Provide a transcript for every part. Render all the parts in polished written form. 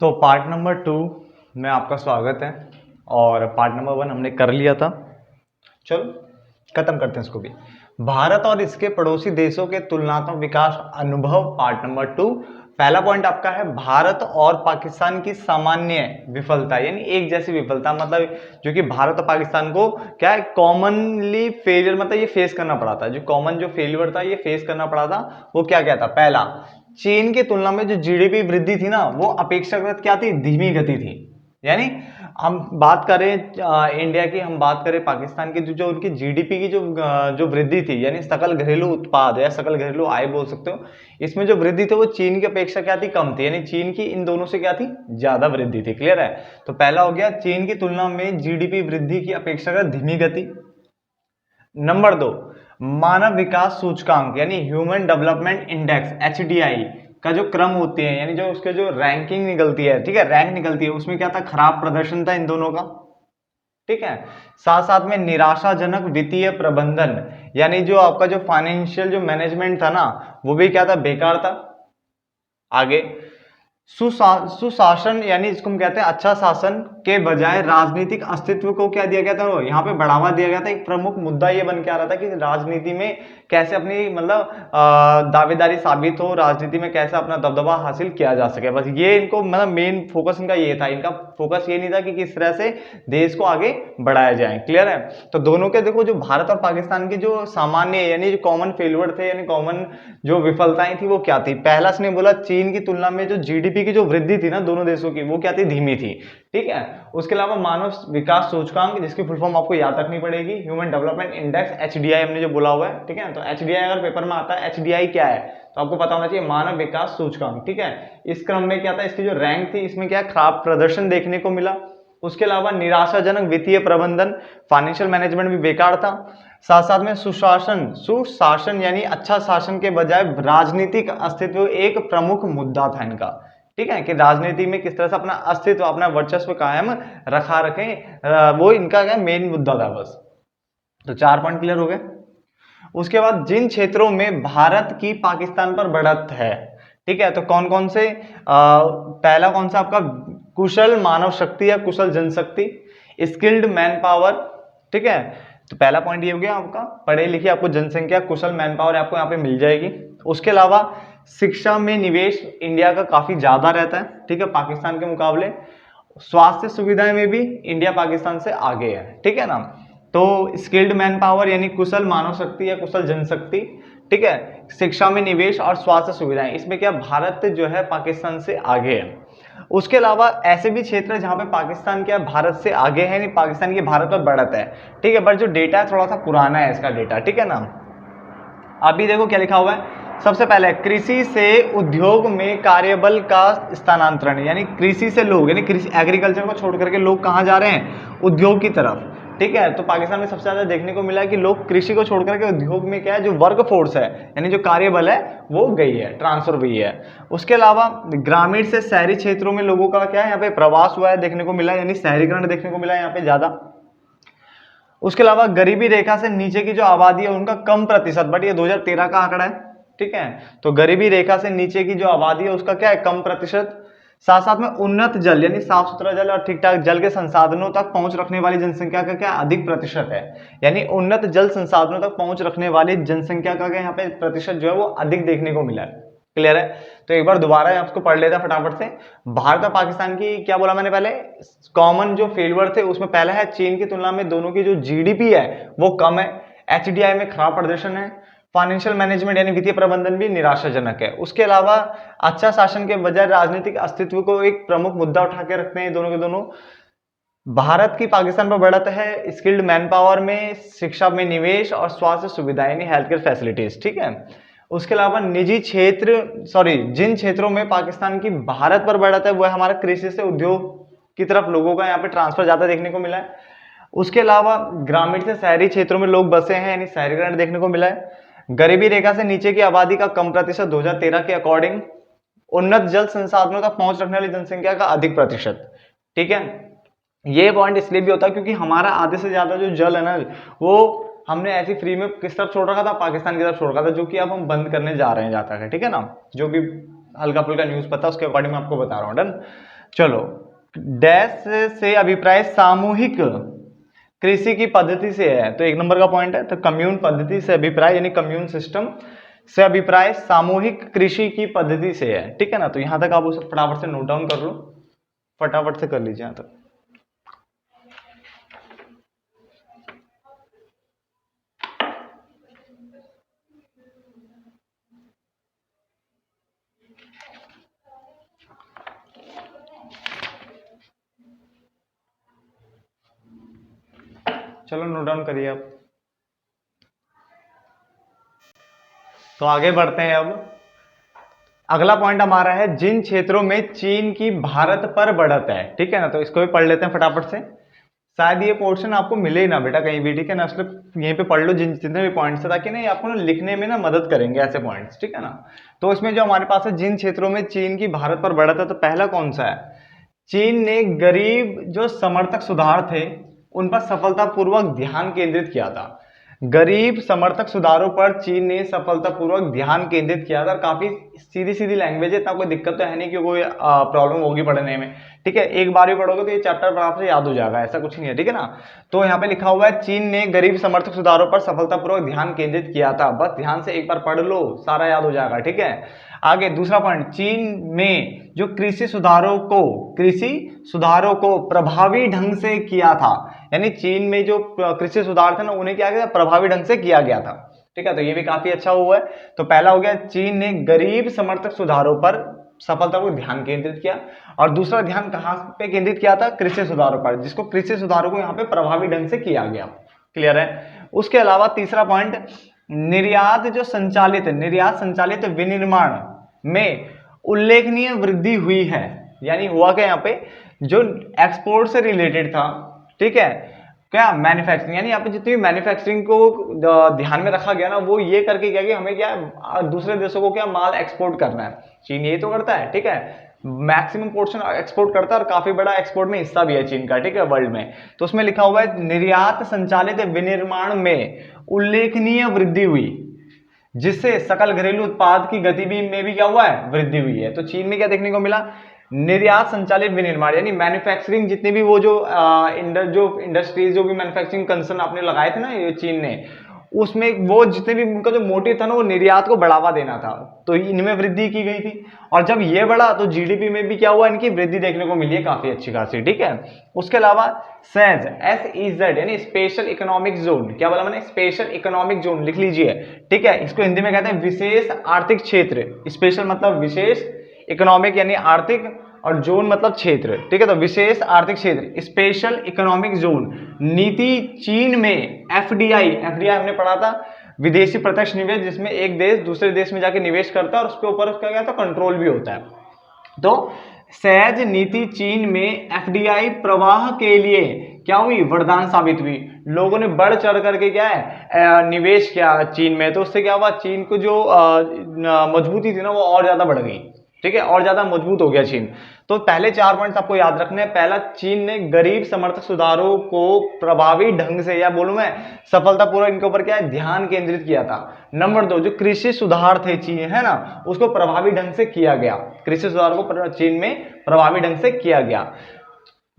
तो part number 2 में आपका स्वागत है। और पार्ट नंबर 1 हमने कर लिया था। चलो खत्म करते हैं इसको भी। भारत और इसके पड़ोसी देशों के तुलनात्मक विकास अनुभव, पार्ट नंबर 2। पहला पॉइंट आपका है भारत और पाकिस्तान की सामान्य विफलता, यानी एक जैसी विफलता, मतलब जो कि भारत और पाकिस्तान को क्या है, कॉमनली फेलियर, मतलब ये फेस करना पड़ा था। जो कॉमन जो फेलियर था ये फेस करना पड़ा था, वो क्या क्या था। पहला, चीन की तुलना में जो जीडीपी वृद्धि थी ना, वो अपेक्षाकृत क्या थी, धीमी गति थी। यानी हम बात करें इंडिया की, हम बात करें पाकिस्तान की, जो उनकी जीडीपी की जो वृद्धि थी, यानी सकल घरेलू उत्पाद या सकल घरेलू आय बोल सकते हो, इसमें जो वृद्धि थी वो चीन की अपेक्षा क्या थी, कम थी। यानी चीन की इन दोनों से क्या थी, ज्यादा वृद्धि थी। क्लियर है। तो पहला हो गया, चीन की तुलना में जीडीपी वृद्धि की अपेक्षा धीमी गति। नंबर 2, मानव विकास सूचकांक यानी ह्यूमन डेवलपमेंट इंडेक्स एचडीआई का जो क्रम होती है, यानी जो उसके जो रैंकिंग निकलती है, ठीक है, रैंक निकलती है, उसमें क्या था, खराब प्रदर्शन था इन दोनों का। ठीक है। साथ साथ में निराशाजनक वित्तीय प्रबंधन, यानी जो आपका जो फाइनेंशियल जो मैनेजमेंट था ना, वो भी क्या था, बेकार था। आगे, सुशासन, यानी इसको हम कहते हैं अच्छा शासन के बजाय राजनीतिक अस्तित्व को क्या दिया गया था, यहाँ पे बढ़ावा दिया गया था। एक प्रमुख मुद्दा ये बन के आ रहा था कि राजनीति में कैसे अपनी मतलब दावेदारी साबित हो, राजनीति में कैसे अपना दबदबा हासिल किया जा सके। बस ये इनको मतलब मेन फोकस इनका ये था। इनका फोकस ये नहीं था कि किस तरह से देश को आगे बढ़ाया जाए। क्लियर है। तो दोनों के देखो, जो भारत और पाकिस्तान के जो सामान्य यानी जो कॉमन फेलियर थे, यानी कॉमन जो विफलताएं थी, वो क्या थी। पहला इसने बोला चीन की तुलना में जो जीडीपी की जो वृद्धि थी ना दोनों देशों की, वो क्या थी, धीमी थी। ठीक है। उसके अलावा मानव विकास सूचकांक, जिसकी फुल फॉर्म आपको याद रखनी पड़ेगी, ह्यूमन डेवलपमेंट इंडेक्स एचडीआई हमने जो बोला हुआ है। ठीक है। तो एचडीआई अगर पेपर में आता है, एचडीआई क्या है तो आपको पता होना चाहिए, मानव विकास सूचकांक। ठीक है। इस क्रम में क्या था, इसकी जो रैंक थी, इसमें क्या खराब प्रदर्शन देखने को मिला। उसके अलावा निराशाजनक वित्तीय प्रबंधन, फाइनेंशियल मैनेजमेंट भी बेकार था। साथ साथ में सुशासन यानी अच्छा शासन के बजाय राजनीतिक अस्तित्व एक प्रमुख मुद्दा था इनका। ठीक है, कि राजनीति में किस तरह से अपना अस्तित्व, अपना वर्चस्व कायम रखा रखें, वो इनका क्या मेन मुद्दा था बस। तो 4 पॉइंट क्लियर हो गए। उसके बाद, जिन क्षेत्रों में भारत की पाकिस्तान पर बढ़त है, ठीक है, तो कौन कौन से, पहला कौन सा आपका, कुशल मानव शक्ति या कुशल जनशक्ति, स्किल्ड मैन पावर। ठीक है। तो पहला पॉइंट ये हो गया आपका, पढ़े लिखे आपको जनसंख्या, कुशल मैन पावर आपको यहाँ पे मिल जाएगी। उसके अलावा शिक्षा में निवेश इंडिया का काफी ज्यादा रहता है, ठीक है, पाकिस्तान के मुकाबले। स्वास्थ्य सुविधाएं में भी इंडिया पाकिस्तान से आगे है। ठीक है ना। तो स्किल्ड मैन पावर यानी कुशल मानव शक्ति या कुशल जनशक्ति, ठीक है, शिक्षा में निवेश और स्वास्थ्य सुविधाएं, इसमें क्या भारत जो है पाकिस्तान से आगे है। उसके अलावा ऐसे भी क्षेत्र है जहां पे पाकिस्तान क्या भारत से आगे है, नहीं पाकिस्तान की भारत पर बढ़त है। ठीक है। बट जो डेटा है थोड़ा सा पुराना है इसका डेटा। ठीक है ना। अभी देखो क्या लिखा हुआ है। सबसे पहले, कृषि से उद्योग में कार्यबल का स्थानांतरण, यानी कृषि से लोग, यानी कृषि एग्रीकल्चर को छोड़ करके लोग कहां जा रहे हैं, उद्योग की तरफ। ठीक है। तो पाकिस्तान में सबसे ज्यादा देखने को मिला है कि लोग कृषि को छोड़ करके उद्योग में क्या है, जो वर्क फोर्स है यानी जो कार्यबल है वो गई है, ट्रांसफर हुई है। उसके अलावा ग्रामीण से शहरी क्षेत्रों में लोगों का क्या है, यहाँ पे प्रवास हुआ है, देखने को मिला है, यानी शहरीकरण देखने को मिला है यहाँ पे ज्यादा। उसके अलावा गरीबी रेखा से नीचे की जो आबादी है उनका कम प्रतिशत, बट ये 2013 का आंकड़ा है। ठीक है। तो गरीबी रेखा से नीचे की जो आबादी है उसका क्या है, कम प्रतिशत। साथ साथ में उन्नत जल यानी साफ सुथरा जल और ठीक ठाक जल के संसाधनों तक पहुंच रखने वाली जनसंख्या का क्या अधिक प्रतिशत है, यानी उन्नत जल संसाधनों तक पहुंच रखने वाली जनसंख्या का क्या यहाँ पे प्रतिशत जो है वो अधिक देखने को मिला है। क्लियर है। तो एक बार दोबारा आपको पढ़ लेता फटाफट से। भारत और पाकिस्तान की क्या बोला मैंने पहले, कॉमन जो फेलियर थे उसमें पहला है चीन की तुलना में दोनों की जो जीडीपी है वो कम है, एचडीआई में खराब प्रदर्शन है, फाइनेंशियल मैनेजमेंट यानी वित्तीय प्रबंधन भी निराशाजनक है। उसके अलावा अच्छा शासन के बजाय राजनीतिक अस्तित्व को एक प्रमुख मुद्दा उठा के रखते हैं दोनों के दोनों। भारत की पाकिस्तान पर बढ़त है स्किल्ड मैन पावर में, शिक्षा में निवेश और स्वास्थ्य सुविधाएं यानी हेल्थ केयर फैसिलिटीज। ठीक है। उसके अलावा निजी क्षेत्र, जिन क्षेत्रों में पाकिस्तान की भारत पर बढ़त है वो है हमारा कृषि से उद्योग की तरफ लोगों का यहाँ पे ट्रांसफर ज्यादा देखने को मिला है। उसके अलावा ग्रामीण से शहरी क्षेत्रों में लोग बसे हैं, यानी शहरीकरण देखने को मिला है। गरीबी रेखा से नीचे की आबादी का कम प्रतिशत 2013 के अकॉर्डिंग। उन्नत जल संसाधनों तक पहुंच रखने वाली जनसंख्या का अधिक प्रतिशत। ठीक है। ये पॉइंट इसलिए भी होता है क्योंकि हमारा आधे से ज्यादा जो जल है ना वो हमने ऐसी फ्री में किस तरफ छोड़ रखा था, पाकिस्तान की तरफ छोड़ रखा था, जो कि अब हम बंद करने जा रहे हैं जाता है। ठीक है ना। जो भी हल्का फुल्का न्यूज पता है उसके अकॉर्डिंग मैं आपको बता रहा हूँ। डन। चलो, डैश से अभिप्राय सामूहिक कृषि की पद्धति से है, तो 1 नंबर का पॉइंट है। तो कम्यून पद्धति से अभिप्राय यानी कम्यून सिस्टम से अभिप्राय सामूहिक कृषि की पद्धति से है, ठीक है ना। तो यहां तक आप उसे फटाफट से नोट डाउन कर लो, फटाफट से कर लीजिए यहां तक। चलो नोट डाउन करिए आप। तो आगे बढ़ते हैं। अब अगला पॉइंट हमारा है जिन क्षेत्रों में चीन की भारत पर बढ़त है, ठीक है ना। तो इसको भी पढ़ लेते हैं फटाफट से, शायद ये पोर्शन आपको मिले ना बेटा कहीं भी, ठीक है ना। इसलिए यहीं पे पढ़ लो जितने भी पॉइंट्स है, ताकि ना ये आपको ना लिखने में ना मदद करेंगे ऐसे पॉइंट्स, ठीक है ना। तो इसमें जो हमारे पास है जिन क्षेत्रों में चीन की भारत पर बढ़त है, तो पहला कौन सा है, चीन ने गरीब जो समर्थक सुधार थे उन पर सफलतापूर्वक ध्यान केंद्रित किया था। गरीब समर्थक सुधारों पर चीन ने सफलतापूर्वक ध्यान केंद्रित किया था। काफी सीधी सीधी लैंग्वेज है, इतना कोई दिक्कत तो है नहीं कि कोई प्रॉब्लम होगी पढ़ने में, ठीक है। एक बार भी पढ़ोगे तो ये चैप्टर पर आपसे याद हो जाएगा, ऐसा कुछ नहीं है, ठीक है ना। तो यहाँ पे लिखा हुआ है चीन ने गरीब समर्थक सुधारों पर सफलतापूर्वक ध्यान केंद्रित किया था। बस ध्यान से एक बार पढ़ लो, सारा याद हो जाएगा, ठीक है। आगे दूसरा पॉइंट, चीन में जो कृषि सुधारों को प्रभावी ढंग से किया था, यानी चीन में जो कृषि सुधार थे ना उन्हें क्या किया, प्रभावी ढंग से किया गया था, ठीक है। तो ये भी काफी अच्छा हुआ है। तो पहला हो गया चीन ने गरीब समर्थक सुधारों पर सफलतापूर्वक ध्यान केंद्रित किया, और दूसरा ध्यान कहां पे केंद्रित किया था, कृषि सुधारों पर, जिसको कृषि सुधारों को यहाँ पे प्रभावी ढंग से किया गया। क्लियर है। उसके अलावा तीसरा पॉइंट, निर्यात संचालित विनिर्माण में उल्लेखनीय वृद्धि हुई है। यानी हुआ क्या, यहाँ पे जो एक्सपोर्ट से रिलेटेड था, ठीक है, क्या मैन्युफैक्चरिंग, यानी यहाँ पे जितनी मैन्युफैक्चरिंग को ध्यान में रखा गया ना, वो ये करके गया कि हमें क्या दूसरे देशों को क्या माल एक्सपोर्ट करना है। चीन ये तो करता है, ठीक है, मैक्सिमम पोर्शन एक्सपोर्ट करता है और काफी बड़ा एक्सपोर्ट में हिस्सा भी है चीन का, ठीक है, वर्ल्ड में। तो उसमें लिखा हुआ है निर्यात संचालित विनिर्माण में उल्लेखनीय वृद्धि हुई, जिससे सकल घरेलू उत्पाद की गति में भी क्या हुआ है, वृद्धि हुई है। तो चीन में क्या देखने को मिला, निर्यात संचालित विनिर्माण, यानी मैन्युफैक्चरिंग जितनी भी वो जो इंडस्ट्रीज जो भी मैन्युफैक्चरिंग कंसर्न आपने लगाए थे ना ये चीन ने, उसमें वो जितने भी उनका जो मोटिव था ना वो निर्यात को बढ़ावा देना था, तो इनमें वृद्धि की गई थी। और जब ये बढ़ा तो जीडीपी में भी क्या हुआ, इनकी वृद्धि देखने को मिली है काफी अच्छी खासी, ठीक है। उसके अलावा सेज SEZ यानी स्पेशल इकोनॉमिक जोन, क्या बोला मैंने, स्पेशल इकोनॉमिक जोन लिख लीजिए, ठीक है। इसको हिंदी में कहते हैं विशेष आर्थिक क्षेत्र। स्पेशल मतलब विशेष, इकोनॉमिक यानी आर्थिक, और जोन मतलब क्षेत्र, ठीक है। तो विशेष आर्थिक क्षेत्र, स्पेशल इकोनॉमिक जोन नीति चीन में FDI हमने पढ़ा था, विदेशी प्रत्यक्ष निवेश, जिसमें एक देश दूसरे देश में जाके निवेश करता है और उसके ऊपर उसका क्या था, कंट्रोल भी होता है। तो सहज नीति चीन में FDI प्रवाह के लिए क्या हुई, वरदान साबित हुई। लोगों ने बढ़ चढ़ करके क्या है निवेश किया चीन में, तो उससे क्या हुआ, चीन को जो मजबूती थी ना वो और ज्यादा बढ़ गई, ठीक है, और ज्यादा मजबूत हो गया चीन। तो पहले 4 पॉइंट्स आपको याद रखने हैं। पहला, चीन ने गरीब समर्थक सुधारों को प्रभावी ढंग से, या बोलूं मैं सफलतापूर्वक इनके ऊपर क्या है, ध्यान केंद्रित किया था। नंबर 2, जो कृषि सुधार थे चीन, है ना, उसको प्रभावी ढंग से किया गया। कृषि सुधार को चीन में प्रभावी ढंग से किया गया।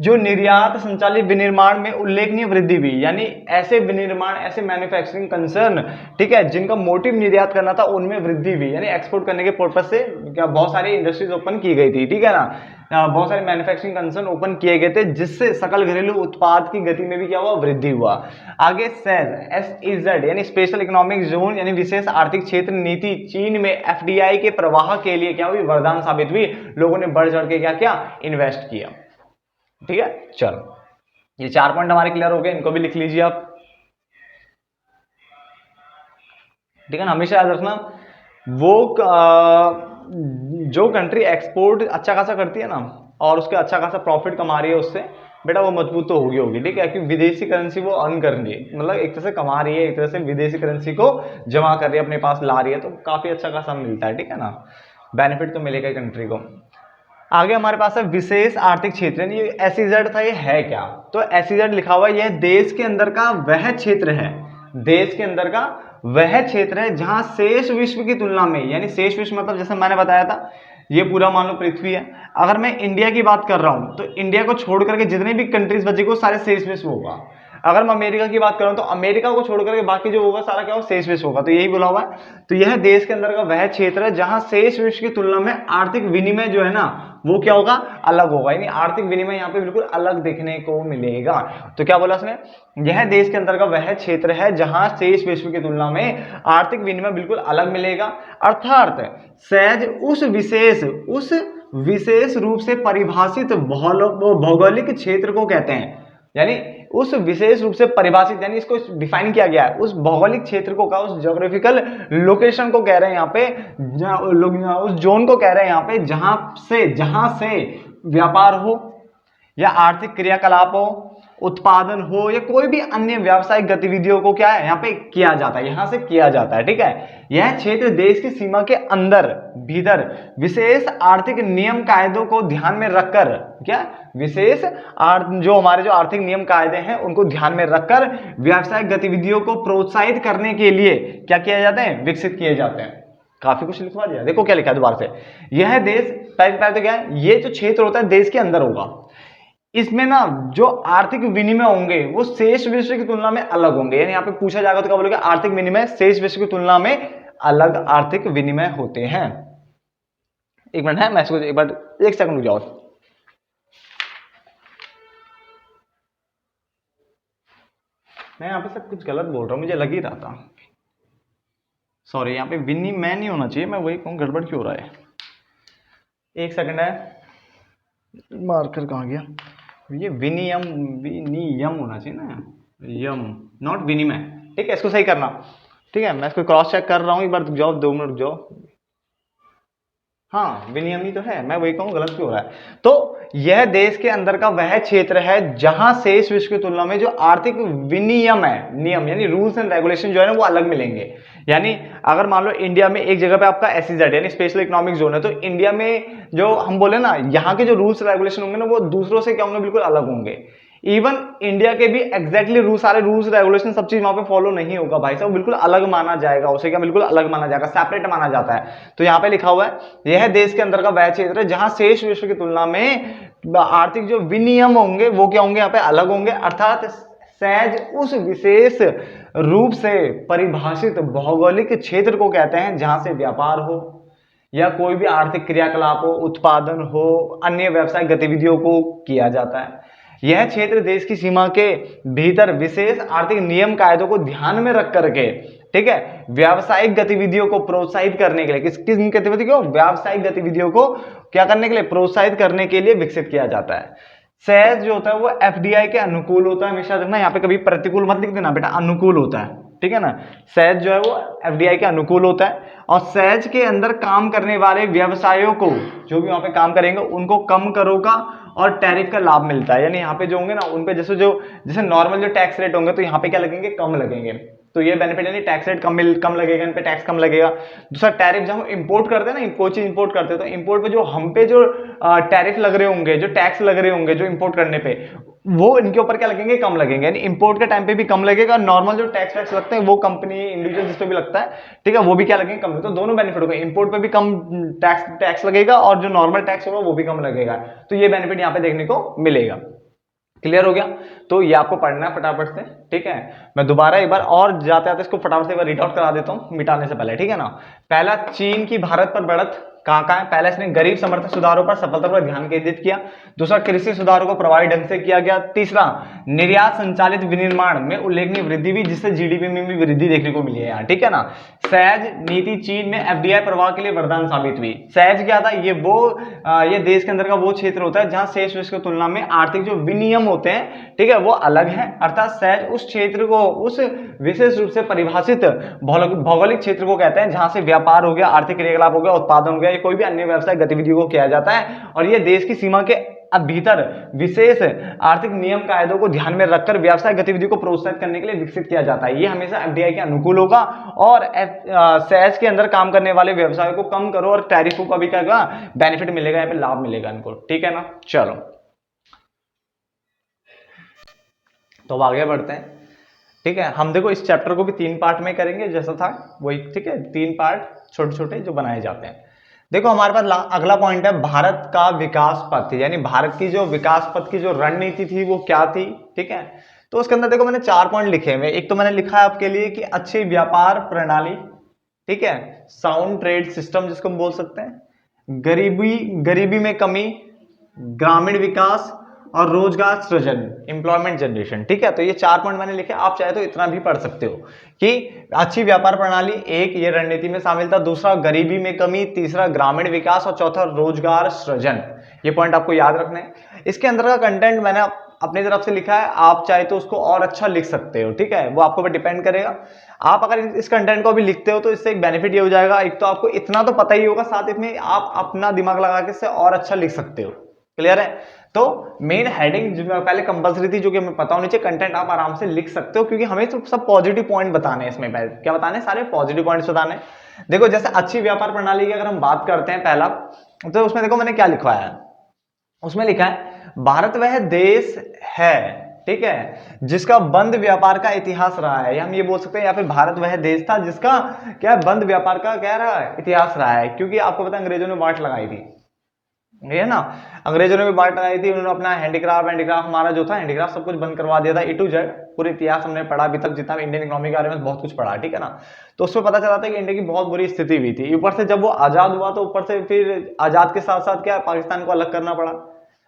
जो निर्यात संचालित विनिर्माण में उल्लेखनीय वृद्धि हुई, यानी ऐसे विनिर्माण, ऐसे मैन्युफैक्चरिंग कंसर्न, ठीक है, जिनका मोटिव निर्यात करना था, उनमें वृद्धि हुई, यानी एक्सपोर्ट करने के पर्पज से क्या बहुत सारी इंडस्ट्रीज ओपन की गई थी, ठीक है ना, बहुत सारे मैन्युफैक्चरिंग कंसर्न ओपन किए गए थे, जिससे सकल घरेलू उत्पाद की गति में भी क्या हुआ, वृद्धि हुआ। आगे SEZ यानी स्पेशल इकोनॉमिक जोन यानी विशेष आर्थिक क्षेत्र नीति चीन में FDI के प्रवाह के लिए क्या हुई, वरदान साबित हुई। लोगों ने बढ़ चढ़ के क्या किया, इन्वेस्ट किया, ठीक है। चलो, ये 4 पॉइंट हमारे क्लियर हो गए, इनको भी लिख लीजिए आप, ठीक है ना। हमेशा याद रखना, वो जो कंट्री एक्सपोर्ट अच्छा खासा करती है ना और उसके अच्छा खासा प्रॉफिट कमा रही है, उससे बेटा वो मजबूत तो होगी, ठीक है, क्योंकि विदेशी करेंसी वो अर्न कर रही है, मतलब एक तरह से कमा रही है, एक तरह से विदेशी करेंसी को जमा कर रही है, अपने पास ला रही है, तो काफी अच्छा खासा मिलता है, ठीक है ना, बेनिफिट तो मिलेगा कंट्री को। आगे हमारे पास है विशेष आर्थिक क्षेत्र, ये SEZ था, ये है क्या, तो SEZ लिखा हुआ है, यह देश के अंदर का वह क्षेत्र है, देश के अंदर का वह क्षेत्र है जहां शेष विश्व की तुलना में, यानी शेष विश्व मतलब जैसे मैंने बताया था ये पूरा मान लो पृथ्वी है। अगर मैं इंडिया की बात कर रहा हूं तो इंडिया को छोड़ करके जितने भी कंट्रीज बचे वो सारे शेष विश्व होगा। अगर मैं अमेरिका की बात करूं तो अमेरिका को छोड़ करके बाकी जो होगा सारा क्या होगा, शेष विश्व होगा। तो यही बोला हुआ है। तो यह देश के अंदर का वह क्षेत्र है जहां शेष विश्व की तुलना में आर्थिक विनिमय जो है ना वो क्या होगा, अलग होगा। यानी आर्थिक विनिमय यहाँ पे बिल्कुल अलग देखने को मिलेगा। तो क्या बोला उसने, यह देश के अंदर का वह क्षेत्र है जहां शेष विश्व की तुलना में आर्थिक विनिमय बिल्कुल अलग मिलेगा। अर्थात सहज उस विशेष रूप से परिभाषित भौगोलिक क्षेत्र को कहते हैं। यानी उस विशेष रूप से परिभाषित, यानी इसको डिफाइन किया गया है, उस भौगोलिक क्षेत्र को कहा, उस ज्योग्राफिकल लोकेशन को कह रहे हैं यहाँ पे, उस जोन को कह रहे हैं यहाँ पे जहां से व्यापार हो या आर्थिक क्रियाकलाप हो, उत्पादन हो या कोई भी अन्य व्यावसायिक गतिविधियों को क्या है यहाँ पे किया जाता है, यहां से किया जाता है। ठीक है, यह क्षेत्र देश की सीमा के अंदर भीतर विशेष आर्थिक नियम कायदों को ध्यान में रखकर, क्या विशेष जो हमारे जो आर्थिक नियम कायदे हैं उनको ध्यान में रखकर व्यावसायिक गतिविधियों को प्रोत्साहित करने के लिए क्या किया जाते हैं, विकसित किए जाते हैं। काफी कुछ लिखवा दिया, देखो क्या लिखा है दोबारा से। यह देश पहले तो क्या है, ये जो क्षेत्र होता है देश के अंदर होगा, इसमें ना जो आर्थिक विनिमय होंगे वो शेष विश्व की तुलना में अलग होंगे। यानी यहाँ पे पूछा जाएगा तो क्या बोलोगे, आर्थिक विनिमय शेष विश्व की तुलना में अलग आर्थिक विनिमय होते हैं। एक मिनट है, मैं इसको एक बार 1 सेकंड रुक जाओ। मैं यहाँ पे सब कुछ गलत बोल रहा हूँ, मुझे लग ही रहा था, सॉरी। यहाँ पे विनिमय नहीं होना चाहिए, मैं वही कहूँ गड़बड़ क्यों हो रहा है। 1 सेकंड है, मार्कर कहाँ गया, ये विनियम होना चाहिए ना, यम नॉट विनिमय। ठीक है, इसको सही करना। ठीक है, मैं इसको क्रॉस चेक कर रहा हूँ, एक बार रुक जाओ, 2 मिनट रुक जाओ। हाँ, विनियम ही तो है, मैं वही कहूँ गलत क्यों हो रहा है। तो यह देश के अंदर का वह क्षेत्र है जहां शेष विश्व की तुलना में जो आर्थिक विनियम है, नियम यानी रूल्स एंड रेगुलेशन जो है ना वो अलग मिलेंगे। यानी अगर मान लो इंडिया में एक जगह पे आपका एसईजेड यानी स्पेशल इकोनॉमिक जोन है, तो इंडिया में जो हम बोले ना यहाँ के जो रूल्स रेगुलेशन होंगे ना वो दूसरों से क्या होंगे, बिल्कुल अलग होंगे। इवन इंडिया के भी एग्जैक्टली सारे रूल्स रेगुलेशन सब चीज वहां पे फॉलो नहीं होगा भाई साहब, बिल्कुल अलग माना जाएगा उसे, क्या बिल्कुल अलग माना जाएगा, सेपरेट माना जाता है। तो यहाँ पे लिखा हुआ है, यह देश के अंदर का वह क्षेत्र है जहां शेष विश्व की तुलना में आर्थिक जो विनियम होंगे वो क्या होंगे, यहाँ पे अलग होंगे। अर्थात सहज उस विशेष रूप से परिभाषित भौगोलिक क्षेत्र को कहते हैं जहां से व्यापार हो या कोई भी आर्थिक क्रियाकलाप हो, उत्पादन हो, अन्य व्यावसायिक गतिविधियों को किया जाता है। यह क्षेत्र देश की सीमा के भीतर विशेष आर्थिक नियम कायदों को ध्यान में रख करके, ठीक है, व्यावसायिक गतिविधियों को प्रोत्साहित करने के लिए, किस गतिविधि को, व्यावसायिक गतिविधियों को क्या करने के लिए, प्रोत्साहित करने के लिए विकसित किया जाता है। सहज जो होता है वो एफडीआई के अनुकूल होता है। हमेशा देखना यहाँ पे कभी प्रतिकूल मत लिख देना बेटा, अनुकूल होता है। ठीक है ना, सहज जो है वो एफडीआई के अनुकूल होता है। और सहज के अंदर काम करने वाले व्यवसायों को, जो भी वहां पे काम करेंगे उनको कम करों का और टैरिफ का लाभ मिलता है। यानी यहाँ पे जो होंगे ना उन पे जैसे नॉर्मल जो टैक्स रेट होंगे तो यहाँ पे क्या लगेंगे, कम लगेंगे। तो ये बेनिफिट, यानी टैक्स रेट कम लगेगा, इन पे टैक्स कम लगेगा। दूसरा टैरिफ, जब हम इंपोर्ट करते हैं ना, कोई चीज इंपोर्ट करते हैं तो इंपोर्ट पे जो हम पे जो टैरिफ लग रहे होंगे, जो टैक्स लग रहे होंगे जो इंपोर्ट करने पे, वो इनके ऊपर क्या लगेंगे, कम लगेंगे। यानी इंपोर्ट के टाइम पे भी कम लगेगा, नॉर्मल जो टैक्स लगते हैं वो कंपनी इंडिविजुअल जिस पे भी लगता है, ठीक है, वो भी क्या लगेंगे, कम। तो दोनों बेनिफिट होगा, इंपोर्ट पे भी कम टैक्स लगेगा और जो नॉर्मल टैक्स होगा वो भी कम लगेगा। तो ये बेनिफिट यहाँ पे देखने को मिलेगा। क्लियर हो गया? तो ये आपको पढ़ना है फटाफट से। ठीक है, मैं दोबारा एक बार और जाते आते इसको फटाफट से एक बार रीड आउट करा देता हूं मिटाने से पहले। ठीक है ना, पहला, चीन की भारत पर बढ़त कहां है। पहला, इसने गरीब समर्थन सुधारों पर सफलतापूर्वक ध्यान केंद्रित किया। दूसरा, कृषि सुधारों को प्रभावी ढंग से किया गया। तीसरा, निर्यात संचालित विनिर्माण में उल्लेखनीय वृद्धि भी, जिससे जीडीपी में भी वृद्धि देखने को मिली है यहाँ। ठीक है ना, सहज नीति चीन में एफडीआई प्रवाह के लिए वरदान साबित हुई। सहज क्या था, ये देश के अंदर का वो क्षेत्र होता है जहां शेष विश्व की तुलना में आर्थिक जो विनियम होते हैं, ठीक है, वो अलग है। अर्थात सहज उस क्षेत्र को, उस विशेष रूप से परिभाषित भौगोलिक क्षेत्र को कहते हैं जहां से व्यापार हो गया, आर्थिक क्रियाकलाप हो गया, उत्पादन हो गया, कोई भी अन्य व्यवसाय गतिविधियों को किया जाता है। और ये देश की सीमा के भीतर विशेष आर्थिक नियम कायदों को ध्यान में रखकर व्यवसाय गतिविधि को प्रोत्साहित करने के लिए विकसित किया जाता है। ये हमेशा एफडीआई के अनुकूल होगा। और सहज के अंदर काम करने वाले व्यवसायों को कम करो और टैरिफों का भी क्या बेनिफिट मिलेगा, यहाँ पे लाभ मिलेगा इनको। ठीक है ना, चलो तो अब आगे बढ़ते हैं। ठीक है, हम देखो इस चैप्टर को भी 3 पार्ट में करेंगे जैसा था वही। ठीक है, 3 पार्ट छोटे छोटे जो बनाए जाते हैं। देखो हमारे पास अगला पॉइंट है भारत का विकास पथ, यानी भारत की जो विकास पथ की जो रणनीति थी वो क्या थी। ठीक है, तो उसके अंदर देखो मैंने 4 पॉइंट लिखे हुए। एक तो मैंने लिखा है आपके लिए कि अच्छी व्यापार प्रणाली, ठीक है, साउंड ट्रेड सिस्टम जिसको हम बोल सकते हैं, गरीबी गरीबी में कमी, ग्रामीण विकास और रोजगार सृजन, एम्प्लॉयमेंट जनरेशन। ठीक है, तो ये 4 पॉइंट मैंने लिखे, आप चाहे तो इतना भी पढ़ सकते हो कि अच्छी व्यापार प्रणाली एक ये रणनीति में शामिल था, दूसरा गरीबी में कमी, तीसरा ग्रामीण विकास और चौथा रोजगार सृजन। ये पॉइंट आपको याद रखना है। इसके अंदर का कंटेंट मैंने अपनी तरफ से लिखा है, आप चाहे तो उसको और अच्छा लिख सकते हो। ठीक है, वो आपको पर डिपेंड करेगा। आप अगर इस कंटेंट को भी लिखते हो तो इससे एक बेनिफिट ये हो जाएगा, एक तो आपको इतना तो पता ही होगा, साथ में आप अपना दिमाग लगा के इससे और अच्छा लिख सकते हो। क्लियर है? तो मेन हेडिंग जो पहले कंपलसरी थी, जो कि हमें पता होनी चाहिए, कंटेंट आप आराम से लिख सकते हो, क्योंकि हमें तो सब पॉजिटिव पॉइंट बताने हैं इसमें। क्या बताने हैं? सारे पॉजिटिव पॉइंट्स बताने हैं। देखो जैसे अच्छी व्यापार प्रणाली की अगर हम बात करते हैं पहला, तो उसमें देखो मैंने क्या लिखा है, उसमें लिखा है भारत वह देश है, ठीक है, जिसका बंद व्यापार का इतिहास रहा है, या हम ये बोल सकते हैं या फिर भारत वह देश था जिसका क्या बंद व्यापार का क्या रहा है, इतिहास रहा है। क्योंकि आपको पता है अंग्रेजों ने बांट लगाई थी, है ना, अंग्रेजों ने भी बांट लगाई थी, उन्होंने अपना हैंडीक्राफ्ट हमारा जो था हैंडीक्राफ्ट सब कुछ बंद करवा दिया था, ए टू जेड पूरे इतिहास हमने पढ़ा अभी तक, जितना इंडियन इकोनॉमी के बारे में बहुत कुछ पढ़ा। ठीक है ना, तो उसमें पता चला था कि इंडिया की बहुत बुरी स्थिति हुई थी। ऊपर से जब वो आजाद हुआ तो ऊपर से फिर आजाद के साथ साथ क्या पाकिस्तान को अलग करना पड़ा,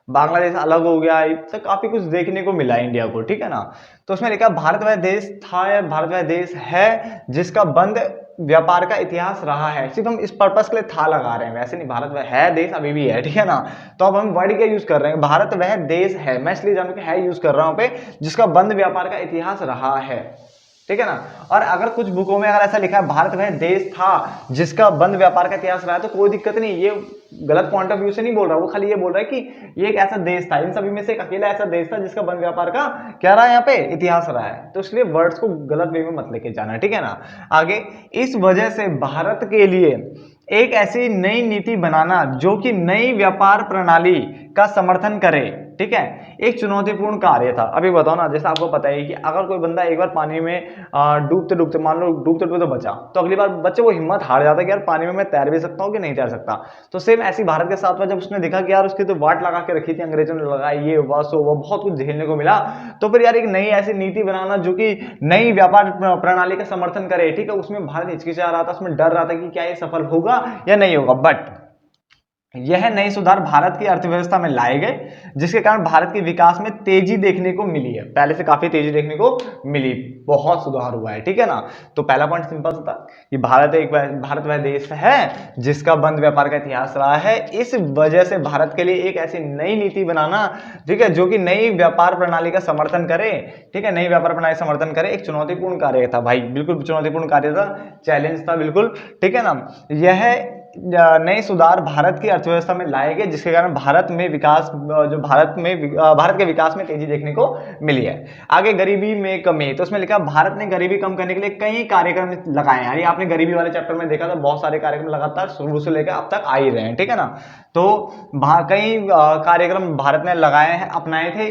बांग्लादेश अलग हो गया, तो काफी कुछ देखने को मिला इंडिया को। ठीक है ना, तो उसमें लिखा भारत वह देश था या भारत वह देश है जिसका बंद व्यापार का इतिहास रहा है। सिर्फ हम इस पर्पस के लिए था लगा रहे हैं, वैसे नहीं, भारत वह है देश अभी भी है। ठीक है ना, तो अब हम वर्ड क्या यूज कर रहे हैं, भारत वह देश है, मैं इसलिए जानू कि है यूज कर रहा हूं पे, जिसका बंद व्यापार का इतिहास रहा है। ठीक है ना, और अगर कुछ बुकों में अगर ऐसा लिखा है भारत वह देश था जिसका बंद व्यापार का इतिहास रहा है, तो कोई दिक्कत नहीं, ये गलत पॉइंट ऑफ व्यू से नहीं बोल रहा, वो खाली ये बोल रहा है कि ये एक ऐसा देश था, इन सभी में से एक अकेला ऐसा देश था जिसका बंद व्यापार का क्या रहा है, यहाँ पे इतिहास रहा है। तो इसलिए वर्ड्स को गलत वे में मत लेके जाना। ठीक है ना, आगे, इस वजह से भारत के लिए एक ऐसी नई नीति बनाना जो कि नई व्यापार प्रणाली का समर्थन करे, ठीक है, एक चुनौतीपूर्ण कार्य था। अभी बताओ ना, जैसे आपको पता है कि अगर कोई बंदा एक बार पानी में डूबते डूबते, मान लो डूबते डूबते तो बचा, तो अगली बार बच्चे वो हिम्मत हार जाता है कि यार पानी में मैं तैर भी सकता हूँ कि नहीं तैर सकता। तो सेम ऐसी भारत के साथ में जब उसने देखा कि यार उसकी तो वाट लगा के रखी थी अंग्रेजों ने, लगाई ये वो बहुत कुछ झेलने को मिला, तो फिर यार एक नई ऐसी नीति बनाना जो कि नई व्यापार प्रणाली का समर्थन करे। ठीक है, उसमें भारत हिचकिचा रहा था, उसमें डर रहा था कि क्या ये सफल होगा या नहीं होगा, बट यह नए सुधार भारत की अर्थव्यवस्था में लाए गए, जिसके कारण भारत के विकास में तेजी देखने को मिली है, पहले से काफी तेजी देखने को मिली, बहुत सुधार हुआ है। ठीक है ना, तो पहला पॉइंट सिंपल सा था कि भारत वह देश है जिसका बंद व्यापार का इतिहास रहा है, इस वजह से भारत के लिए एक ऐसी नई नीति बनाना, ठीक है, जो कि नई व्यापार प्रणाली का समर्थन करे, ठीक है, नई व्यापार प्रणाली समर्थन करे, एक चुनौतीपूर्ण कार्य था भाई, बिल्कुल चुनौतीपूर्ण कार्य था, चैलेंज था बिल्कुल। ठीक है ना, यह नए सुधार भारत की अर्थव्यवस्था में लाए गए, जिसके कारण भारत के विकास में तेजी देखने को मिली है। आगे, गरीबी में कमी, तो उसमें लिखा भारत ने गरीबी कम करने के लिए कई कार्यक्रम लगाए हैं। आपने गरीबी वाले चैप्टर में देखा था, बहुत सारे कार्यक्रम लगातार शुरू से लेकर अब तक आ ही रहे हैं। ठीक है ना, तो कई कार्यक्रम भारत ने लगाए हैं, अपनाए थे,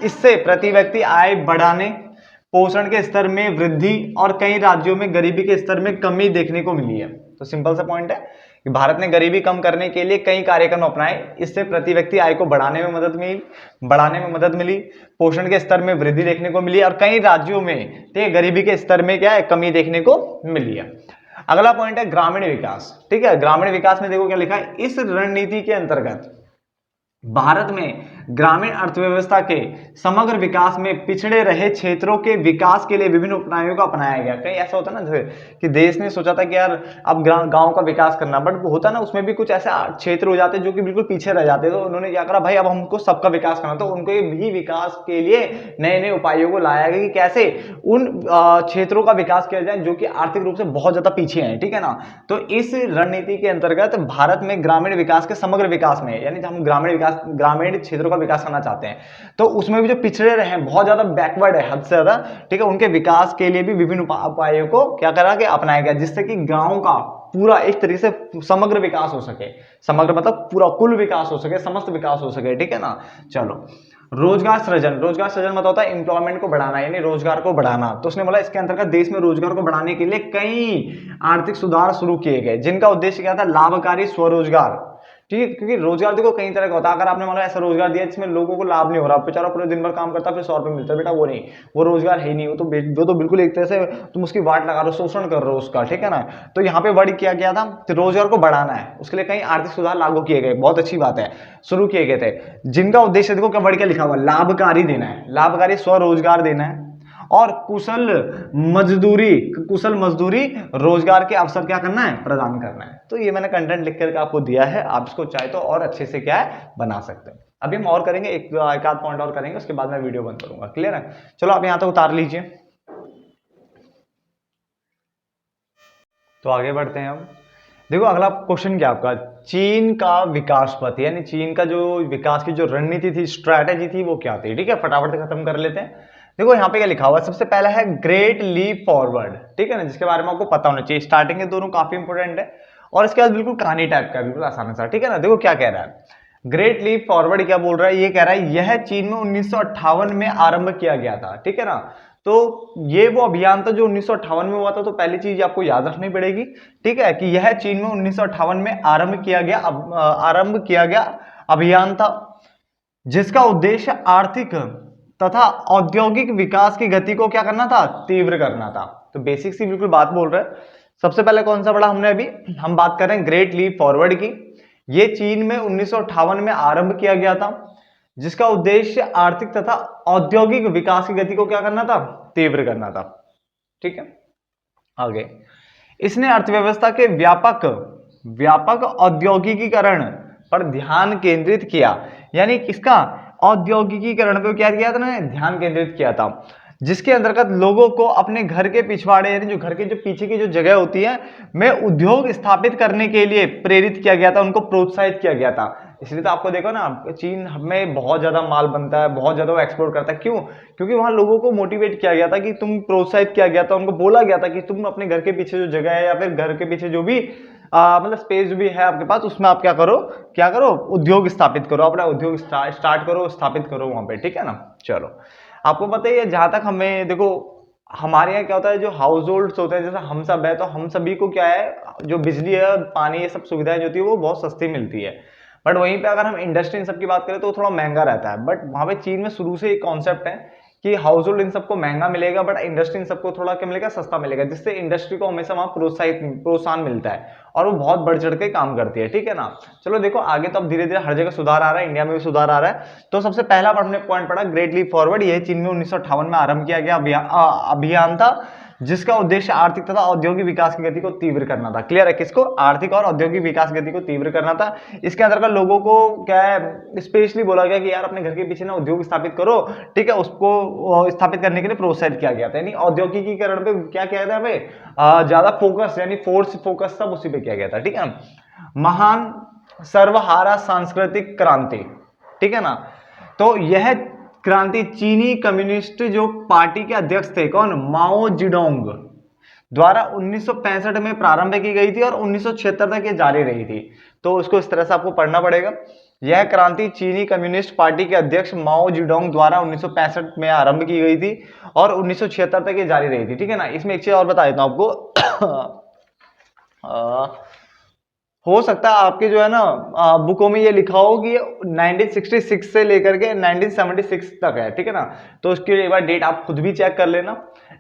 इससे प्रति व्यक्ति आय बढ़ाने, पोषण के स्तर में वृद्धि और कई राज्यों में गरीबी के स्तर में कमी देखने को मिली है। तो सिंपल सा पॉइंट है कि भारत ने गरीबी कम करने के लिए कई कार्यक्रम अपनाए, इससे प्रति व्यक्ति आय को बढ़ाने में मदद मिली, पोषण के स्तर में वृद्धि देखने को मिली और कई राज्यों में गरीबी के स्तर में क्या है, कमी देखने को मिली है। अगला पॉइंट है ग्रामीण विकास। ठीक है, ग्रामीण विकास में देखो क्या लिखा है, इस रणनीति के अंतर्गत भारत में ग्रामीण अर्थव्यवस्था के समग्र विकास में पिछड़े रहे क्षेत्रों के विकास के लिए विभिन्न उपायों को अपनाया गया। कहीं ऐसा होता है ना, जैसे कि देश ने सोचा था कि यार अब गांव का विकास करना, बट होता ना उसमें भी कुछ ऐसे क्षेत्र हो जाते जो कि बिल्कुल पीछे रह जाते, तो उन्होंने क्या करा भाई, अब हमको सबका विकास करना, तो उनके भी विकास के लिए नए नए उपायों को लाया गया कि कैसे उन क्षेत्रों का विकास किया जाए जो कि आर्थिक रूप से बहुत ज्यादा पीछे हैं। ठीक है ना, तो इस रणनीति के अंतर्गत भारत में ग्रामीण विकास के समग्र विकास में, यानी हम ग्रामीण क्षेत्रों का विकास करना चाहते हैं, तो उसमें भी जो पिछड़े रहे हैं, बहुत ज्यादा बैकवर्ड है, हद से ज्यादा, ठीक है, उनके विकास के लिए भी विभिन्न उपायों को क्या करा के अपनाया गया, जिससे कि गांव का पूरा एक तरीके से समग्र विकास हो सके, समग्र मतलब पूरा कुल विकास हो सके, समस्त विकास हो सके। ठीक है ना, चलो रोजगार सृजन, रोजगार सृजन मतलब होता है एम्प्लॉयमेंट को बढ़ाना, यानी रोजगार को बढ़ाना। तो उसने बोला इसके अंतर्गत देश में रोजगार को बढ़ाने के लिए कई आर्थिक सुधार शुरू किए गए, जिनका उद्देश्य क्या था, लाभकारी स्वरोजगार। ठीक है, क्योंकि रोजगार देखो कई तरह का होता है। अगर आपने मतलब ऐसा रोजगार दिया जिसमें लोगों को लाभ नहीं हो रहा, बेचारा पूरे दिन भर काम करता है फिर 100 रुपये मिलता है, बेटा वो नहीं, वो रोजगार है ही नहीं, वो तो बिल्कुल एक तरह से तुम उसकी वाट लगा रहे हो, शोषण कर रहे हो उसका, ठीक है ना। तो यहाँ पे वर्ड किया गया था कि रोजगार को बढ़ाना है, उसके लिए कई आर्थिक सुधार लागू किए गए, बहुत अच्छी बात है, शुरू किए गए थे, जिनका उद्देश्य देखो क्या वर्ड क्या लिखा हुआ, लाभकारी देना है, लाभकारी स्वरोजगार देना है, और कुशल मजदूरी रोजगार के अवसर क्या करना है, प्रदान करना है। तो ये मैंने कंटेंट लिख करके आपको दिया है, आप इसको चाहे तो और अच्छे से क्या है बना सकते हैं। अभी हम और करेंगे, एक आध पॉइंट और करेंगे, उसके बाद मैं वीडियो बंद करूंगा। क्लियर है? चलो आप यहां तक उतार लीजिए। तो आगे बढ़ते हैं हम। देखो अगला क्वेश्चन क्या आपका, चीन का विकास पथ, यानी चीन का जो विकास की जो रणनीति थी, स्ट्रैटेजी थी, वो क्या थी। ठीक है, फटाफट से खत्म कर लेते हैं। देखो यहाँ पे क्या लिखा हुआ है, सबसे पहला है ग्रेट लीप फॉरवर्ड, ठीक है ना, जिसके बारे में आपको पता होना चाहिए। स्टार्टिंग के दोनों काफी इंपोर्टेंट है, और इसके बाद बिल्कुल कहानी टाइप का, बिल्कुल आसान सा। ठीक है ना, देखो क्या कह रहा है, ग्रेट लीप फॉरवर्ड क्या बोल रहा है, ये कह रहा है यह चीन में 1958 में आरंभ किया गया था। ठीक है ना, तो ये वो अभियान था जो 1958 में हुआ था। तो पहली चीज आपको याद रखनी पड़ेगी, ठीक है, कि यह चीन में 1958 में आरंभ किया गया अभियान था, जिसका उद्देश्य आर्थिक तथा औद्योगिक विकास की गति को क्या करना था, तीव्र करना था। तो बेसिक सी बिल्कुल बात बोल रहे हैं। सबसे पहले कौन सा पढ़ा हमने, अभी हम बात कर रहे हैं ग्रेट लीप फॉरवर्ड की। ये चीन में 1958 में आरंभ किया गया था, जिसका उद्देश्य आर्थिक तथा औद्योगिक विकास की गति को क्या करना था, तीव्र करना था। ठीक है, आगे इसने अर्थव्यवस्था के व्यापक औद्योगिकीकरण पर ध्यान केंद्रित किया, यानी इसका औद्योगिकीकरण पे क्या किया था ना, ध्यान केंद्रित किया था, जिसके अंतर्गत लोगों को अपने घर के पिछवाड़े, यानी जो घर के जो पीछे की जो जगह होती है, में उद्योग स्थापित करने के लिए प्रेरित किया गया था, उनको प्रोत्साहित किया गया था। इसलिए तो आपको देखो ना, चीन में बहुत ज्यादा माल बनता है, बहुत ज्यादा वो एक्सपोर्ट करता है। क्यों? क्योंकि वहां लोगों को मोटिवेट किया गया था, कि तुम प्रोत्साहित किया गया था, उनको बोला गया था कि तुम अपने घर के पीछे जो जगह है, या फिर घर के पीछे जो भी मतलब स्पेस जो भी है आपके पास, उसमें आप क्या करो, उद्योग स्थापित करो, अपना उद्योग स्टार्ट करो, स्थापित करो वहां पे। ठीक है ना, चलो आपको पता ही है, जहां तक हमें देखो, हमारे यहाँ क्या होता है, जो हाउस होल्ड होते हैं, जैसे हम सब है, तो हम सभी को क्या है, जो बिजली है, पानी, ये सब सुविधाएं जो होती है वो बहुत सस्ती मिलती है। बट वहीं पे अगर हम इंडस्ट्री इन सब की बात करें तो थोड़ा महंगा रहता है। बट वहां पे चीन में शुरू से एक कॉन्सेप्ट है कि हाउस होल्ड इन सबको महंगा मिलेगा, बट इंडस्ट्री इन सबको थोड़ा क्या मिलेगा, सस्ता मिलेगा, जिससे इंडस्ट्री को हमेशा वहां प्रोत्साहन मिलता है, और वो बहुत बढ़ चढ़ के काम करती है। ठीक है ना, चलो देखो आगे तो अब धीरे धीरे हर जगह सुधार आ रहा है, इंडिया में भी सुधार आ रहा है। तो सबसे पहला हमने पॉइंट पढ़ा ग्रेट लीप फॉरवर्ड, यह चीन में 1958 में आरंभ किया गया अभियान था, जिसका उद्देश्य आर्थिक तथा औद्योगिक विकास की गति को तीव्र करना था। क्लियर है, किसको, आर्थिक और औद्योगिक विकास गति को तीव्र करना था। इसके अंतर्गत लोगों को क्या है, स्पेशली बोला गया कि यार अपने घर के पीछे ना उद्योग स्थापित करो। ठीक है, उसको स्थापित करने के लिए प्रोत्साहित किया गया था, यानी औद्योगिकीकरण पे क्या किया था हमें, ज्यादा फोकस, यानी फोकस सब उसी पे किया गया था। ठीक है, महान सर्वहारा सांस्कृतिक क्रांति, ठीक है ना, तो यह क्रांति चीनी कम्युनिस्ट जो पार्टी के अध्यक्ष थे, कौन, माओ जेडोंग द्वारा 1965 में प्रारंभ की गई थी, और 1976 तक ये जारी रही थी। तो उसको इस तरह से आपको पढ़ना पड़ेगा, यह क्रांति चीनी कम्युनिस्ट पार्टी के अध्यक्ष माओ जेडोंग द्वारा 1965 में आरंभ की गई थी, और 1976 तक ये जारी रही थी। ठीक है ना, इसमें एक चीज और बता देता हूं आपको हो सकता है आपके जो है ना बुकों में ये लिखा हो कि 1966 से लेकर के 1976 तक है। ठीक है ना, तो उसकी एक बार डेट आप खुद भी चेक कर लेना।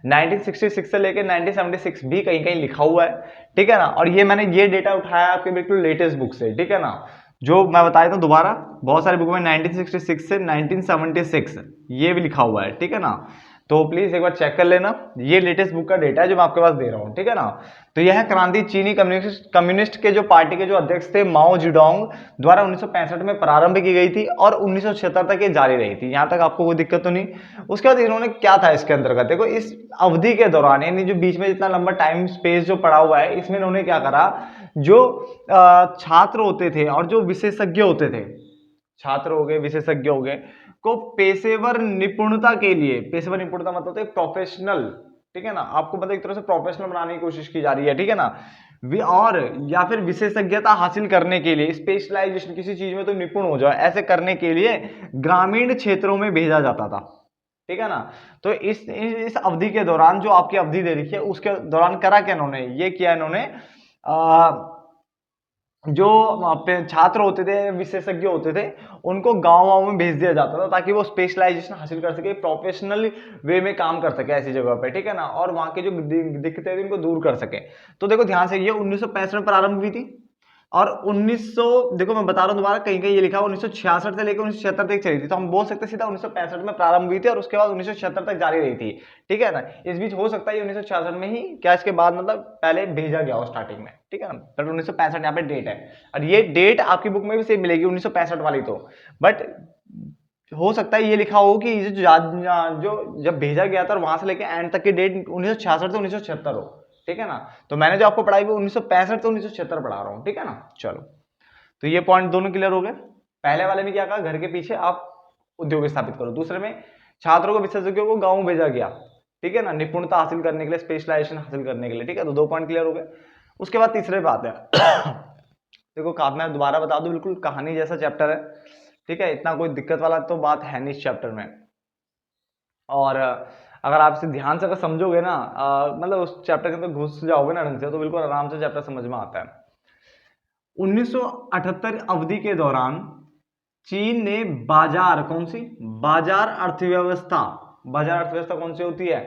1966 से लेकर 1976 भी कहीं कहीं लिखा हुआ है। ठीक है ना, और ये मैंने ये डेटा उठाया आपके बिल्कुल लेटेस्ट बुक से। ठीक है ना, जो मैं बता देता हूँ दोबारा, बहुत सारे बुकों में 1966 से 1976 ये भी लिखा हुआ है। ठीक है ना, तो प्लीज एक बार चेक कर लेना, ये लेटेस्ट बुक का डेटा है जो मैं आपके पास दे रहा हूँ। ठीक है ना, तो यह क्रांति चीनी कम्युनिस्ट के जो पार्टी के जो अध्यक्ष थे माओ जेडोंग द्वारा 1965 में प्रारंभ की गई थी, और 1976 तक ये जारी रही थी। यहां तक आपको कोई दिक्कत तो नहीं। उसके बाद इन्होंने क्या था इसके अंतर्गत, देखो इस अवधि के दौरान, यानी जो बीच में जितना लंबा टाइम स्पेस जो पड़ा हुआ है, इसमें इन्होंने क्या करा, जो छात्र होते थे और जो विशेषज्ञ होते थे, छात्र हो गए, विशेषज्ञ हो गए, को पेशेवर निपुणता के लिए, पेशेवर निपुणता मतलब प्रोफेशनल, ठीक है ना, आपको मतलब एक तरह से प्रोफेशनल बनाने की कोशिश की जा रही है। ठीक है ना, और या फिर विशेषज्ञता हासिल करने के लिए, स्पेशलाइजेशन, किसी चीज में तुम निपुण हो जाओ, ऐसे करने के लिए ग्रामीण क्षेत्रों में भेजा जाता था। ठीक है ना। तो इस अवधि के दौरान, जो आपकी अवधि दे रखी है, उसके दौरान करा क्या इन्होंने, ये किया इन्होंने, जो छात्र होते थे, विशेषज्ञ होते थे, उनको गांव में भेज दिया जाता था ताकि वो स्पेशलाइजेशन हासिल कर सके, प्रोफेशनल वे में काम कर सके ऐसी जगह पे। ठीक है ना। और वहां के जो दिक्कतें थी उनको दूर कर सके। तो देखो ध्यान से, ये 1965 में प्रारंभ हुई थी, और 1900, देखो मैं बता रहा हूँ दोबारा, कहीं कहीं ये लिखा है 1966 से लेकर 1976 तक चली थी, तो हम बोल सकते हैं सीधा 1965 में प्रारंभ हुई थी और उसके बाद 1976 तक जारी रही थी। ठीक है ना। इस बीच हो सकता है 1966 में ही, क्या इसके बाद मतलब पहले भेजा गया हो स्टार्टिंग में। ठीक है ना। पर 1965 यहाँ पे डेट है, और ये डेट आपकी बुक में भी सेम मिलेगी 1965 वाली तो। बट हो सकता है ये लिखा हो कि जो जब भेजा गया था और वहां से लेकर एंड तक की डेट 1966 से 1976 हो। ठीक है ना। तो मैंने जो आपको पढ़ाई वो 1965 से 1976 पढ़ा रहा हूँ। ठीक है ना। चलो, तो ये पॉइंट दोनों क्लियर हो गए। पहले वाले में क्या कहा, घर के पीछे आप उद्योग स्थापित करो। दूसरे में छात्रों को, विशेषज्ञों को गांव भेजा गया। ठीक है ना, निपुणता हासिल करने के लिए, स्पेशलाइजेशन हासिल करने के लिए। ठीक है, तो 2 पॉइंट क्लियर हो गए। उसके बाद तीसरे पे आते हैं। देखो मैं दोबारा बता दूं, बिल्कुल कहानी जैसा चैप्टर है। ठीक है, इतना कोई दिक्कत वाला तो बात है नहीं इस चैप्टर में। और अगर आप इसे ध्यान से अगर समझोगे ना, मतलब उस चैप्टर के अंदर घुस जाओगे ना ढंग से, तो बिल्कुल आराम से चैप्टर समझ में आता है। 1978 अवधि के दौरान चीन ने बाजार, कौन सी, बाजार अर्थव्यवस्था, बाजार अर्थव्यवस्था कौन सी होती है,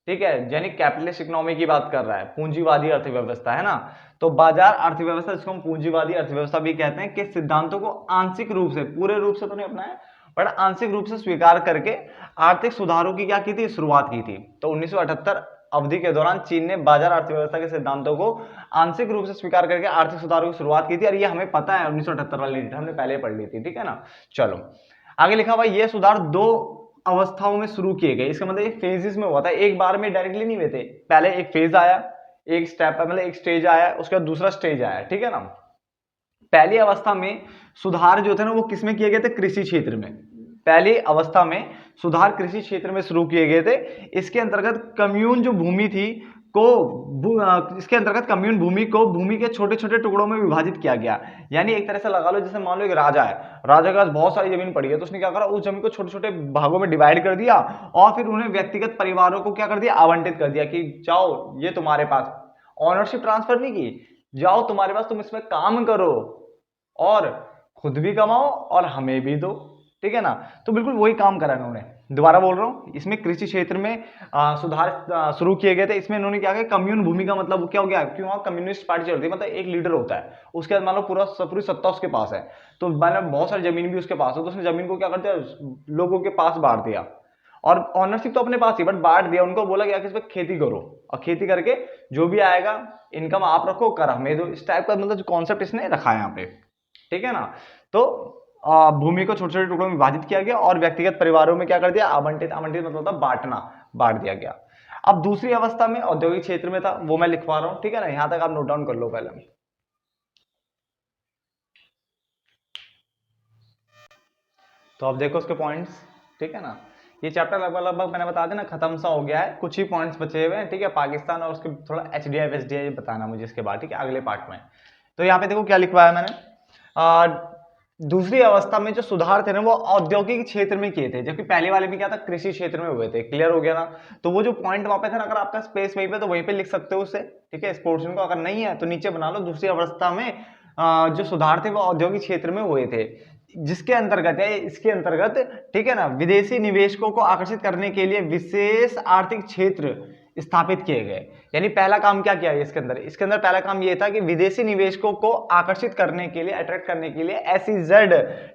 ठीक है, यानी कैपिटलिस्ट इकोनॉमी की बात कर रहा है, पूंजीवादी अर्थव्यवस्था है ना। तो बाजार अर्थव्यवस्था, जिसको हम पूंजीवादी अर्थव्यवस्था भी कहते हैं, के सिद्धांतों को आंशिक रूप से, पूरे रूप से तो नहीं अपनाया, पर आंशिक रूप से स्वीकार करके आर्थिक सुधारों की क्या की थी, शुरुआत की थी। तो 1978 अवधि के दौरान चीन ने बाजार अर्थव्यवस्था के सिद्धांतों को आंशिक रूप से स्वीकार करके आर्थिक सुधारों की शुरुआत की थी, और ये हमें पता है 1978 वाली डेट हमने पहले पढ़ ली थी। ठीक है ना। चलो आगे लिखा हुआ, ये सुधार 2 अवस्थाओं में शुरू किए गए। इसका मतलब ये फेजेस में हुआ था, एक बार में डायरेक्टली नहीं हुए थे। पहले एक फेज आया, एक स्टेप, मतलब एक स्टेज आया, उसके बाद दूसरा स्टेज आया। ठीक है ना। पहली अवस्था में सुधार जो थे ना, वो किसमें किए गए थे, कृषि क्षेत्र में। पहली अवस्था में सुधार कृषि क्षेत्र में शुरू किए गए थे। इसके अंतर्गत कम्यून जो भूमि थी इसके अंतर्गत कम्यून भूमि को भूमि के छोटे छोटे टुकड़ों में विभाजित किया गया। यानी एक तरह से लगा लो, जैसे मान लो एक राजा है, राजा के पास बहुत सारी जमीन पड़ी है, तो उसने क्या करा, उस जमीन को छोटे छोटे भागों में डिवाइड कर दिया, और फिर उन्हें व्यक्तिगत परिवारों को क्या कर दिया, आवंटित कर दिया कि जाओ ये तुम्हारे पास, ऑनरशिप ट्रांसफर नहीं की, जाओ तुम्हारे पास, तुम इसमें काम करो और खुद भी कमाओ और हमें भी दो। ठीक है ना। तो बिल्कुल वही काम करा इन्होंने। दोबारा बोल रहा हूं, इसमें कृषि क्षेत्र में सुधार शुरू किए गए थे। इसमें इन्होंने क्या किया, कम्यून भूमि का मतलब क्या हो गया, क्यों वहां कम्युनिस्ट पार्टी चलती है, मतलब एक लीडर होता है, उसके बाद मान लो पूरी सत्ता उसके पास है, तो मतलब बहुत सारी जमीन भी उसके पास है, तो उसने जमीन को क्या कर दिया, लोगों के पास बांट दिया, और ऑनरशिप तो अपने पास ही, बट बांट दिया। उनको बोला गया कि इस पर खेती करो, और खेती करके जो भी आएगा इनकम आप रखो, कर हमें दो। इस टाइप का मतलब कॉन्सेप्ट इसने रखा है यहाँ पे। ठीक है ना। तो भूमि को छोटे छोटे टुकड़ों में विभाजित किया गया, और व्यक्तिगत परिवारों में क्या कर दिया, आवंटित, आवंटित मतलब होता बांटना, बांट दिया गया। अब दूसरी अवस्था में औद्योगिक क्षेत्र में था, वो मैं लिखवा रहा हूं। ठीक है ना, यहां तक आप नोट डाउन कर लो पहले। तो अब देखो उसके पॉइंट्स। ठीक है ना। ये चैप्टर लगभग लगभग मैंने बता देना खत्म सा हो गया है, कुछ ही पॉइंट्स बचे हुए हैं। ठीक है, पाकिस्तान और उसके थोड़ा एचडीआई एसडीआई बताना मुझे इसके बाद, ठीक है, अगले पार्ट में। तो यहाँ पे देखो क्या लिखवाया मैंने, दूसरी अवस्था में जो सुधार थे ना, वो औद्योगिक क्षेत्र में किए थे, जबकि पहले वाले में क्या था, कृषि क्षेत्र में हुए थे। क्लियर हो गया ना। तो वो जो पॉइंट वहां पे था ना, अगर आपका स्पेस वहीं पे तो वहीं पे लिख सकते हो उसे। ठीक है, इस पोर्शन को अगर नहीं है तो नीचे बना लो। दूसरी अवस्था में जो सुधार थे वो औद्योगिक क्षेत्र में हुए थे, जिसके अंतर्गत है, इसके अंतर्गत, ठीक है ना, विदेशी निवेशकों को आकर्षित करने के लिए विशेष आर्थिक क्षेत्र स्थापित किए गए। यानी पहला काम क्या किया इसके अंदर पहला काम ये था कि विदेशी निवेशकों को आकर्षित करने के लिए, अट्रैक्ट करने के लिए SEZ,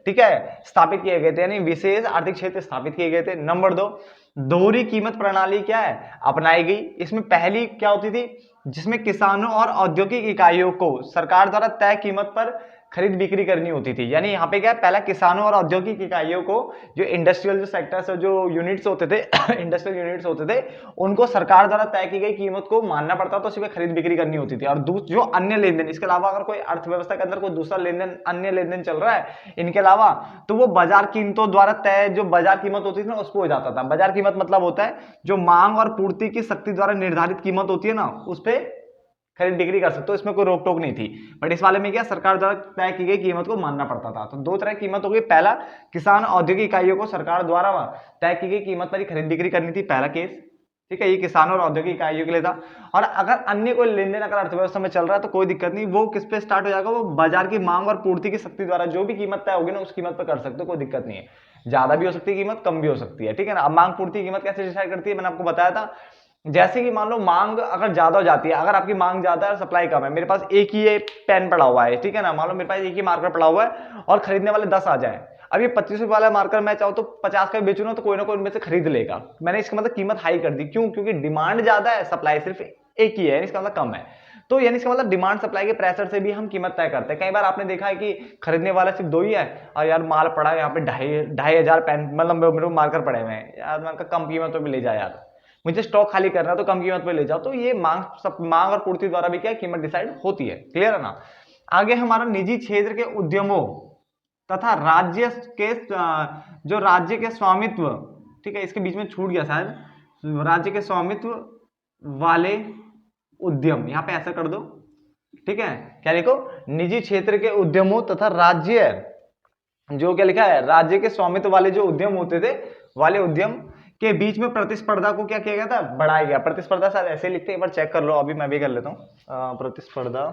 ठीक है, स्थापित किए गए थे, यानी विशेष आर्थिक क्षेत्र स्थापित किए गए थे। नंबर 2, दोहरी कीमत प्रणाली क्या है, अपनाई गई। इसमें पहली क्या होती थी, जिसमें किसानों और औद्योगिक इकाइयों को सरकार द्वारा तय कीमत पर खरीद बिक्री करनी होती थी। यानी यहाँ पे क्या है, पहला किसानों और औद्योगिक इकाइयों को, जो इंडस्ट्रियल जो सेक्टर्स, जो यूनिट्स होते थे, इंडस्ट्रियल यूनिट्स होते थे, उनको सरकार द्वारा तय की गई कीमत को मानना पड़ता, तो उसी पे खरीद बिक्री करनी होती थी। और जो अन्य लेन देन, इसके अलावा अगर कोई अर्थव्यवस्था के अंदर कोई दूसरा लेन देन, अन्य लेन देन चल रहा है इनके अलावा, तो वो बाजार कीमतों द्वारा तय, जो बाजार कीमत होती थी ना, उस पर हो जाता था। बाजार कीमत मतलब होता है जो मांग और पूर्ति की शक्ति द्वारा निर्धारित कीमत होती है ना, उस पर खरीद बिक्री कर सकते हो, इसमें कोई रोक टोक नहीं थी। बट इस वाले में क्या, सरकार द्वारा तय की गई कीमत को मानना पड़ता था। तो दो तरह की कीमत हो गई, पहला किसान औद्योगिक इकाइयों को सरकार द्वारा तय की गई कीमत पर ही खरीद बिक्री करनी थी, पहला केस, ठीक है, ये किसानों और औद्योगिक इकाइयों के लिए था। और अगर अन्य कोई लेन देन अगर अर्थव्यवस्था में चल रहा है तो कोई दिक्कत नहीं, वो किस पे स्टार्ट हो जाएगा, वो बाजार की मांग और पूर्ति की शक्ति द्वारा जो भी कीमत तय होगी ना उस कीमत पर कर सकते हो, कोई दिक्कत नहीं है। ज्यादा भी हो सकती है कीमत, कम भी हो सकती है, ठीक है ना। अब मांग पूर्ति की कीमत कैसे डिसाइड करती है, मैंने आपको बताया था। जैसे कि मान लो मांग अगर ज्यादा हो जाती है, अगर आपकी मांग ज्यादा है और सप्लाई कम है, मेरे पास एक ही पेन पड़ा हुआ है, ठीक है ना, मान लो मेरे पास एक ही मार्कर पड़ा हुआ है और खरीदने वाले 10 आ जाए। अब ये 25 रुपए वाला मार्कर मैं चाहूँ तो 50 का बेचू ना, तो कोई ना कोई उनमें से खरीद लेगा। मैंने इसका मतलब कीमत हाई कर दी, क्यों, क्योंकि डिमांड ज्यादा है, सप्लाई सिर्फ एक ही है, इसका मतलब कम है। तो यानी इसका मतलब डिमांड सप्लाई के प्रेशर से भी हम कीमत तय करते हैं। कई बार आपने देखा है कि खरीदने वाला सिर्फ 2 ही है और यार माल पड़ा है यहाँ पे 2,500 पेन मतलब मेरे मार्कर पड़े हुए हैं, यार मैं कम कीमत पे भी ले जा यार, मुझे स्टॉक खाली करना है तो कम कीमत पे ले जाओ। तो ये मांग और पूर्ति द्वारा भी क्या कीमत डिसाइड होती है, क्लियर है ना। आगे हमारा निजी क्षेत्र के उद्यमों तथा राज्य के जो राज्य के स्वामित्व, ठीक है, इसके बीच में छूट गया शायद, राज्य के स्वामित्व वाले उद्यम, यहां पे ऐसा कर दो, ठीक है, क्या लिखो, निजी क्षेत्र के उद्यमों तथा राज्य, जो क्या लिखा है, राज्य के स्वामित्व वाले जो उद्यम होते थे, वाले उद्यम के बीच में प्रतिस्पर्धा को क्या किया गया था, बढ़ाया गया। प्रतिस्पर्धा शायद ऐसे लिखते हैं, एक बार चेक कर लो, अभी मैं भी कर लेता हूँ। प्रतिस्पर्धा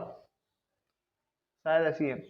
शायद ऐसी है,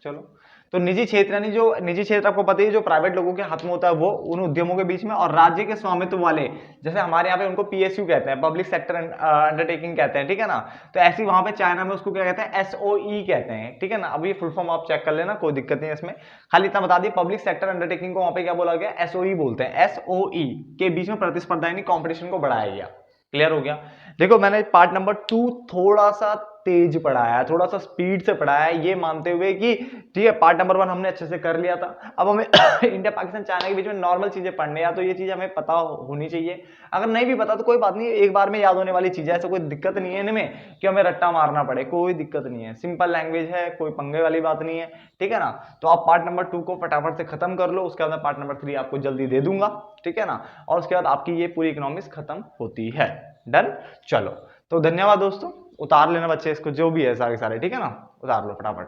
चलो। तो निजी क्षेत्र, यानी जो निजी क्षेत्र आपको पता है जो प्राइवेट लोगों के हाथ में होता है, वो उन उद्यमों के बीच में, और राज्य के स्वामित्व वाले, जैसे हमारे यहाँ पे उनको पीएसयू कहते हैं, पब्लिक सेक्टर अंडरटेकिंग कहते हैं, ठीक है ना। तो ऐसी वहां पे चाइना में उसको क्या कहते हैं, एसओई कहते हैं, ठीक है ना। अभी फुल फॉर्म आप चेक कर लेना, कोई दिक्कत नहीं है इसमें, खाली इतना बता दिए, पब्लिक सेक्टर अंडरटेकिंग को वहां पे क्या बोला गया, एसओई बोलते हैं। एसओई के बीच में प्रतिस्पर्धा यानी कॉम्पिटिशन को बढ़ाया गया, क्लियर हो गया। देखो मैंने पार्ट नंबर 2 थोड़ा सा तेज पढ़ाया है, थोड़ा सा स्पीड से पढ़ाया है, ये मानते हुए कि ठीक है पार्ट नंबर 1 हमने अच्छे से कर लिया था। अब हमें इंडिया पाकिस्तान चाइना के बीच में नॉर्मल चीजें पढ़ने हैं, तो ये चीज हमें पता होनी चाहिए। अगर नहीं भी पता तो कोई बात नहीं, एक बार में याद होने वाली चीज है, ऐसा कोई दिक्कत नहीं है इनमें कि हमें रट्टा मारना पड़े, कोई दिक्कत नहीं है, सिंपल लैंग्वेज है, कोई पंगे वाली बात नहीं है, ठीक है ना। तो आप पार्ट नंबर 2 को फटाफट से खत्म कर लो, उसके बाद पार्ट नंबर 3 आपको जल्दी दे दूंगा, ठीक है ना। और उसके बाद आपकी ये पूरी इकोनॉमिक्स खत्म होती है, डन। चलो तो धन्यवाद दोस्तों, उतार लेना बच्चे इसको, जो भी है सारे सारे, ठीक है ना, उतार लो फटाफट।